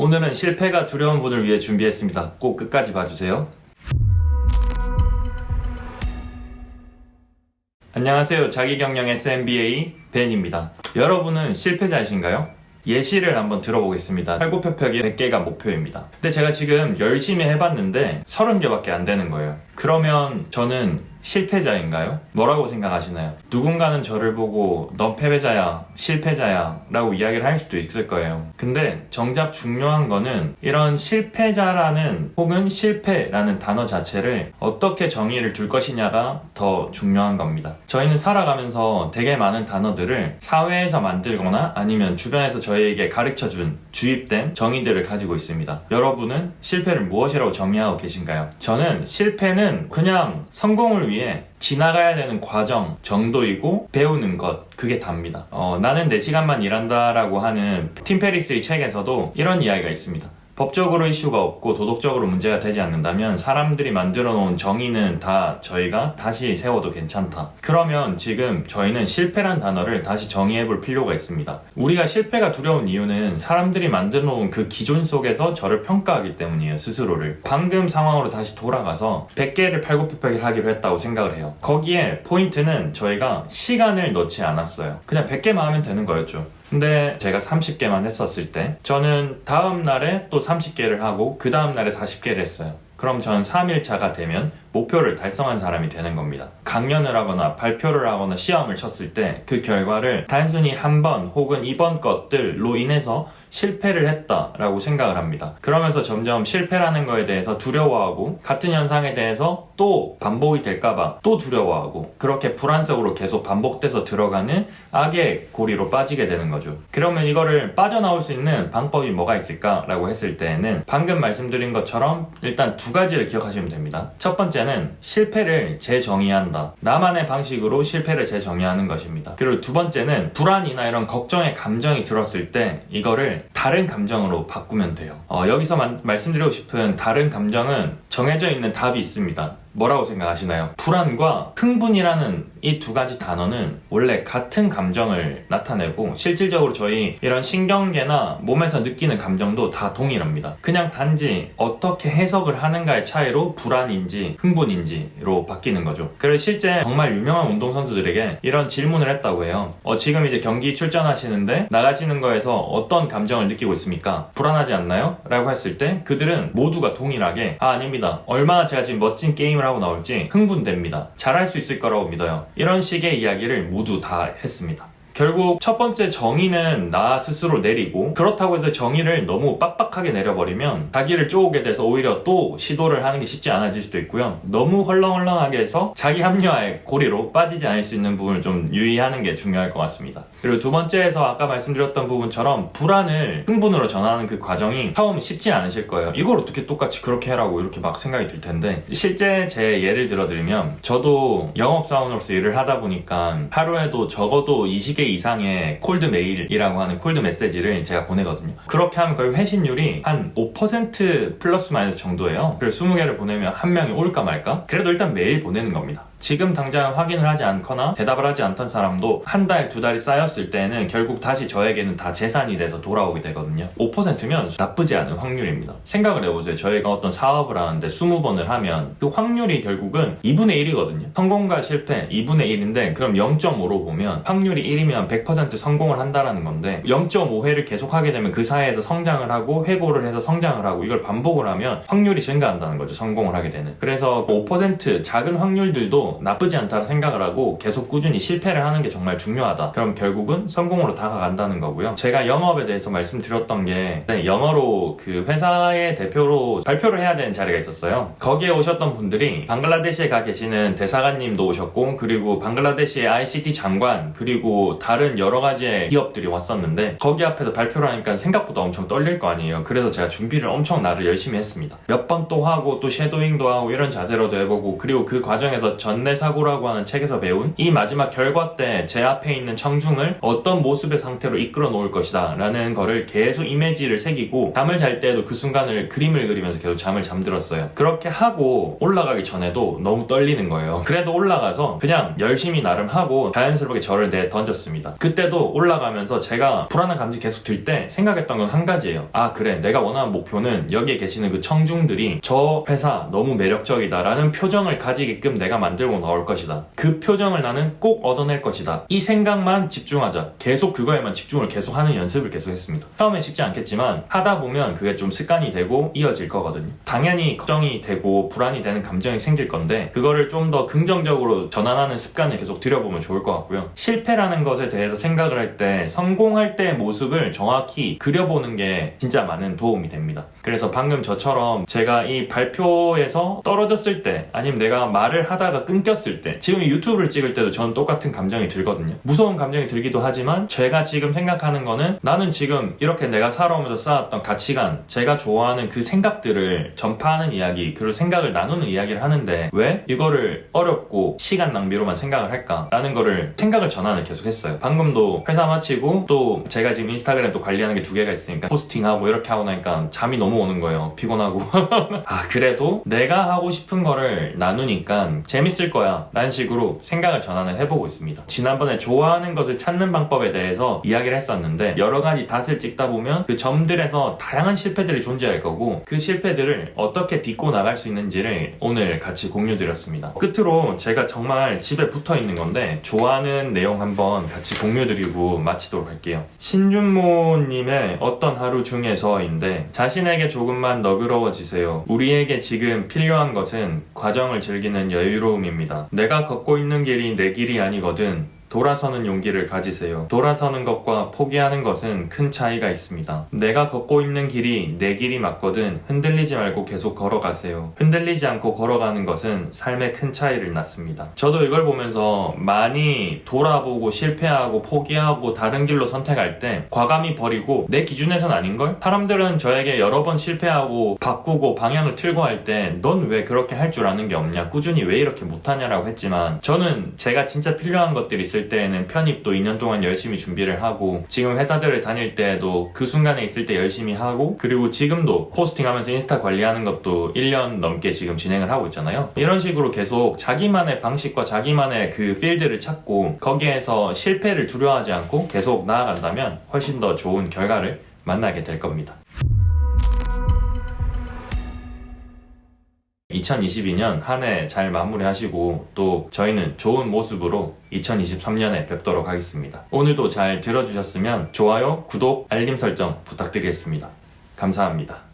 오늘은 실패가 두려운 분을 위해 준비했습니다. 꼭 끝까지 봐주세요. 안녕하세요. 자기경영 SMBA 벤입니다. 여러분은 실패자이신가요? 예시를 한번 들어보겠습니다. 팔굽혀펴기 100개가 목표입니다. 근데 제가 지금 열심히 해봤는데 30개밖에 안 되는 거예요. 그러면 저는 실패자인가요? 뭐라고 생각하시나요? 누군가는 저를 보고 넌 패배자야, 실패자야 라고 이야기를 할 수도 있을 거예요. 근데 정작 중요한 거는 이런 실패자라는 혹은 실패라는 단어 자체를 어떻게 정의를 둘 것이냐가 더 중요한 겁니다. 저희는 살아가면서 되게 많은 단어들을 사회에서 만들거나 아니면 주변에서 저희에게 가르쳐준 주입된 정의들을 가지고 있습니다. 여러분은 실패를 무엇이라고 정의하고 계신가요? 저는 실패는 그냥 성공을 위해 지나가야 되는 과정 정도이고 배우는 것, 그게 답니다. 나는 4시간만 일한다 라고 하는 팀 페리스의 책에서도 이런 이야기가 있습니다. 법적으로 이슈가 없고 도덕적으로 문제가 되지 않는다면 사람들이 만들어 놓은 정의는 다 저희가 다시 세워도 괜찮다. 그러면 지금 저희는 실패란 단어를 다시 정의해 볼 필요가 있습니다. 우리가 실패가 두려운 이유는 사람들이 만들어 놓은 그 기존 속에서 저를 평가하기 때문이에요. 스스로를. 방금 상황으로 다시 돌아가서 100개를 팔굽혀펴기를 하기로 했다고 생각을 해요. 거기에 포인트는 저희가 시간을 넣지 않았어요. 그냥 100개만 하면 되는 거였죠. 근데 제가 30개만 했었을 때 저는 다음 날에 또 30개를 하고 그 다음 날에 40개를 했어요. 그럼 전 3일차가 되면 목표를 달성한 사람이 되는 겁니다. 강연을 하거나 발표를 하거나 시험을 쳤을 때 그 결과를 단순히 한 번 혹은 이번 것들로 인해서 실패를 했다라고 생각을 합니다. 그러면서 점점 실패라는 거에 대해서 두려워하고 같은 현상에 대해서 또 반복이 될까봐 또 두려워하고 그렇게 불안 속으로 계속 반복돼서 들어가는 악의 고리로 빠지게 되는 거죠. 그러면 이거를 빠져나올 수 있는 방법이 뭐가 있을까라고 했을 때에는 방금 말씀드린 것처럼 일단 2가지를 기억하시면 됩니다. 첫 번째는 실패를 재정의한다. 나만의 방식으로 실패를 재정의하는 것입니다. 그리고 2번째는 불안이나 이런 걱정의 감정이 들었을 때 이거를 다른 감정으로 바꾸면 돼요. 여기서 말씀드리고 싶은 다른 감정은 정해져 있는 답이 있습니다. 뭐라고 생각하시나요? 불안과 흥분이라는 이 2가지 단어는 원래 같은 감정을 나타내고 실질적으로 저희 이런 신경계나 몸에서 느끼는 감정도 다 동일합니다. 그냥 단지 어떻게 해석을 하는가의 차이로 불안인지 흥분인지로 바뀌는 거죠. 그래서 실제 정말 유명한 운동선수들에게 이런 질문을 했다고 해요. 지금 이제 경기 출전하시는데 나가시는 거에서 어떤 감정을 느끼고 있습니까? 불안하지 않나요? 라고 했을 때 그들은 모두가 동일하게 아닙니다. 얼마나 제가 지금 멋진 게임을 하고 나올지 흥분됩니다. 잘할 수 있을 거라고 믿어요. 이런 식의 이야기를 모두 다 했습니다. 결국 첫 번째 정의는 나 스스로 내리고 그렇다고 해서 정의를 너무 빡빡하게 내려버리면 자기를 쪼오게 돼서 오히려 또 시도를 하는 게 쉽지 않아질 수도 있고요. 너무 헐렁헐렁하게 해서 자기 합리화의 고리로 빠지지 않을 수 있는 부분을 좀 유의하는 게 중요할 것 같습니다. 그리고 2번째에서 아까 말씀드렸던 부분처럼 불안을 흥분으로 전환하는 그 과정이 처음 쉽지 않으실 거예요. 이걸 어떻게 똑같이 그렇게 해라고 이렇게 막 생각이 들 텐데 실제 제 예를 들어드리면 저도 영업사원으로서 일을 하다 보니까 하루에도 적어도 20개 이상의 콜드 메일이라고 하는 콜드 메시지를 제가 보내거든요. 그렇게 하면 거의 회신율이 한 5% 플러스 마이너스 정도예요. 그래서 20개를 보내면 한 명이 올까 말까? 그래도 일단 매일 보내는 겁니다. 지금 당장 확인을 하지 않거나 대답을 하지 않던 사람도 한 달, 2달이 쌓였을 때는 결국 다시 저에게는 다 재산이 돼서 돌아오게 되거든요. 5%면 나쁘지 않은 확률입니다. 생각을 해보세요. 저희가 어떤 사업을 하는데 20번을 하면 그 확률이 결국은 2분의 1이거든요. 성공과 실패 2분의 1인데 그럼 0.5로 보면 확률이 1이면 100% 성공을 한다라는 건데 0.5회를 계속 하게 되면 그 사이에서 성장을 하고 회고를 해서 성장을 하고 이걸 반복을 하면 확률이 증가한다는 거죠. 성공을 하게 되는. 그래서 5% 작은 확률들도 나쁘지 않다고 생각을 하고 계속 꾸준히 실패를 하는 게 정말 중요하다. 그럼 결국은 성공으로 다가간다는 거고요. 제가 영업에 대해서 말씀드렸던 게 영어로 그 회사의 대표로 발표를 해야 되는 자리가 있었어요. 거기에 오셨던 분들이 방글라데시에 가 계시는 대사관님도 오셨고 그리고 방글라데시의 ICT 장관 그리고 다른 여러 가지의 기업들이 왔었는데 거기 앞에서 발표를 하니까 생각보다 엄청 떨릴 거 아니에요. 그래서 제가 준비를 엄청 나를 열심히 했습니다. 몇 번 또 하고 또 섀도잉도 하고 이런 자세로도 해보고 그리고 그 과정에서 전 전내사고라고 하는 책에서 배운 이 마지막 결과 때 제 앞에 있는 청중을 어떤 모습의 상태로 이끌어 놓을 것이다 라는 거를 계속 이미지를 새기고 잠을 잘 때도 그 순간을 그림을 그리면서 계속 잠을 잠들었어요. 그렇게 하고 올라가기 전에도 너무 떨리는 거예요. 그래도 올라가서 그냥 열심히 나름 하고 자연스럽게 저를 던졌습니다. 그때도 올라가면서 제가 불안한 감정이 계속 들 때 생각했던 건 한 가지예요. 아 그래, 내가 원하는 목표는 여기에 계시는 그 청중들이 저 회사 너무 매력적이다 라는 표정을 가지게끔 내가 만들고 나올 것이다. 그 표정을 나는 꼭 얻어낼 것이다. 이 생각만 집중하자. 계속 그거에만 집중을 계속 하는 연습을 계속 했습니다. 처음엔 쉽지 않겠지만 하다 보면 그게 좀 습관이 되고 이어질 거거든요. 당연히 걱정이 되고 불안이 되는 감정이 생길 건데 그거를 좀 더 긍정적으로 전환하는 습관을 계속 들여보면 좋을 것 같고요. 실패라는 것에 대해서 생각을 할 때 성공할 때의 모습을 정확히 그려보는 게 진짜 많은 도움이 됩니다. 그래서 방금 저처럼 제가 이 발표에서 떨어졌을 때 아니면 내가 말을 하다가 끊겼을 때 지금 유튜브를 찍을 때도 저는 똑같은 감정이 들거든요. 무서운 감정이 들기도 하지만 제가 지금 생각하는 거는 나는 지금 이렇게 내가 살아오면서 쌓았던 가치관, 제가 좋아하는 그 생각들을 전파하는 이야기, 그리고 생각을 나누는 이야기를 하는데 왜 이거를 어렵고 시간 낭비로만 생각을 할까? 라는 거를 생각을 전환을 계속 했어요. 방금도 회사 마치고 또 제가 지금 인스타그램 또 관리하는 게 2개가 있으니까 포스팅하고 이렇게 하고 나니까 잠이 너무 오는 거예요. 피곤하고 아 그래도 내가 하고 싶은 거를 나누니까 재밌을 거야 라는 식으로 생각을 전환을 해보고 있습니다. 지난번에 좋아하는 것을 찾는 방법에 대해서 이야기를 했었는데 여러 가지 닷을 찍다 보면 그 점들에서 다양한 실패들이 존재할 거고 그 실패들을 어떻게 딛고 나갈 수 있는지를 오늘 같이 공유드렸습니다. 끝으로 제가 정말 집에 붙어 있는 건데 좋아하는 내용 한번 같이 공유드리고 마치도록 할게요. 신준모님의 어떤 하루 중에서인데 자신에게 조금만 너그러워지세요. 우리에게 지금 필요한 것은 과정을 즐기는 여유로움입니다. 내가 걷고 있는 길이 내 길이 아니거든. 돌아서는 용기를 가지세요. 돌아서는 것과 포기하는 것은 큰 차이가 있습니다. 내가 걷고 있는 길이 내 길이 맞거든 흔들리지 말고 계속 걸어가세요. 흔들리지 않고 걸어가는 것은 삶에 큰 차이를 낳습니다. 저도 이걸 보면서 많이 돌아보고 실패하고 포기하고 다른 길로 선택할 때 과감히 버리고 내 기준에선 아닌걸? 사람들은 저에게 여러 번 실패하고 바꾸고 방향을 틀고 할 때 넌 왜 그렇게 할 줄 아는 게 없냐? 꾸준히 왜 이렇게 못하냐라고 했지만 저는 제가 진짜 필요한 것들이 있을 때에는 편입도 2년 동안 열심히 준비를 하고 지금 회사들을 다닐 때도 그 순간에 있을 때 열심히 하고 그리고 지금도 포스팅하면서 인스타 관리하는 것도 1년 넘게 지금 진행을 하고 있잖아요. 이런 식으로 계속 자기만의 방식과 자기만의 그 필드를 찾고 거기에서 실패를 두려워하지 않고 계속 나아간다면 훨씬 더 좋은 결과를 만나게 될 겁니다. 2022년 한 해 잘 마무리하시고 또 저희는 좋은 모습으로 2023년에 뵙도록 하겠습니다. 오늘도 잘 들어주셨으면 좋아요, 구독, 알림 설정 부탁드리겠습니다. 감사합니다.